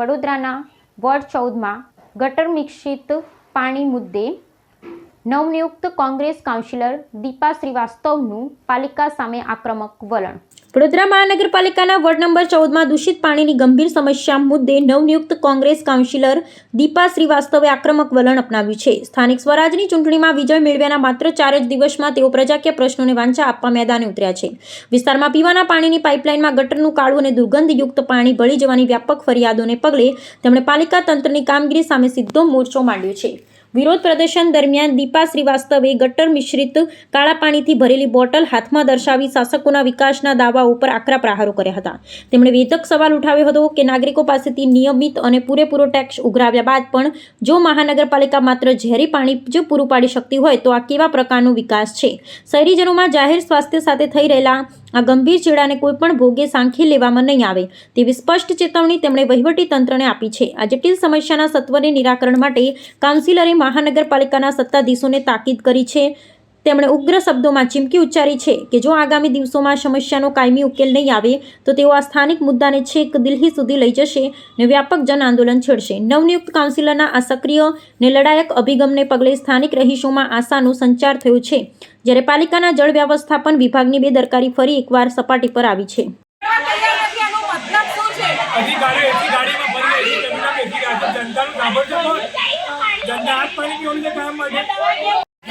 વડોદરાના વોર્ડ 14માં ગટર મિશ્રિત પાણી મુદ્દે નવનિયુક્ત કોંગ્રેસ કાઉન્સિલર દીપા શ્રીવાસ્તવનું પાલિકા સામે આક્રમક વલણ। વડોદરા મહાનગરપાલિકાના વોર્ડ નંબર 14માં દૂષિત પાણીની ગંભીર સમસ્યા મુદ્દે નવનિયુક્ત કોંગ્રેસ કાઉન્સિલર દીપા શ્રીવાસ્તવે આક્રમક વલણ અપનાવ્યું છે। સ્થાનિક સ્વરાજની ચૂંટણીમાં વિજય મેળવ્યાના માત્ર 4 જ દિવસમાં તેઓ પ્રજાકીય પ્રશ્નોને વાંચા આપવા મેદાને ઉતર્યા છે। વિસ્તારમાં પીવાના પાણીની પાઇપલાઇનમાં ગટરનું કાળું અને દુર્ગંધયુક્ત પાણી ભળી જવાની વ્યાપક ફરિયાદોને પગલે તેમણે પાલિકા તંત્રની કામગીરી સામે સીધો મોરચો માંડ્યો છે। વિરોધ પ્રદર્શન દરમિયાન દીપા શ્રીવાસ્તવે ગટર મિશ્રિત કાળા પાણીથી ભરેલી બોટલ હાથમાં દર્શાવી શાસકોના વિકાસના દાવાઓ પર આકરા પ્રહારો કર્યા હતા। તેમણે વેધક સવાલ ઉઠાવ્યો હતો કે નાગરિકો પાસેથી નિયમિત અને પૂરેપૂરો ટેક્સ ઉઘરાવ્યા બાદ પણ જો મહાનગરપાલિકા માત્ર ઝેરી પાણી જ પૂરું પાડી શકતી હોય તો આ કેવા પ્રકારનો વિકાસ છે। શહેરીજનોમાં જાહેર સ્વાસ્થ્ય સાથે થઈ રહેલા આ ગંભીર ચેડાને કોઈપણ ભોગે સાંખી લેવામાં નહીં આવે તેવી સ્પષ્ટ ચેતવણી તેમણે વહીવટી તંત્રને આપી છે। આ જટિલ સમસ્યાના સત્વરે નિરાકરણ માટે કાઉન્સિલરે મહાનગરપાલિકાના સત્તાધીશોને તાકીદ કરી છે। તેમણે ઉગ્ર શબ્દોમાં ચીમકી ઉચ્ચારી છે કે જો આગામી દિવસોમાં સમસ્યાનો કાયમી ઉકેલ નહીં આવે તો તેઓ આ સ્થાનિક મુદ્દાને છેક દિલ્હી સુધી લઈ જશે અને વ્યાપક જન આંદોલન છેડશે। નવનિયુક્ત કાઉન્સિલરના આ સક્રિય અને લડાયક અભિગમને પગલે સ્થાનિક રહીશોમાં આશાનો સંચાર થયો છે, જ્યારે પાલિકાના જળ વ્યવસ્થાપન વિભાગની બેદરકારી ફરી એકવાર સપાટી પર આવી છે।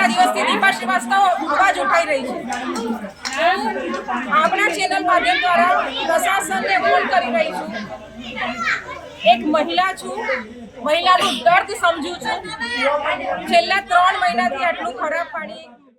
દિવસથી દીપા શ્રીવાસ્તવ અવાજ ઉઠાઈ રહી છે। આપણા ચેનલ માધ્યમ દ્વારા પ્રશાસનને ફોન કરી રહી છું। એક મહિલા છું, મહિલાનું દર્દ સમજું છું। છેલ્લા 3 મહિનાથી આટલું ખરાબ પાણી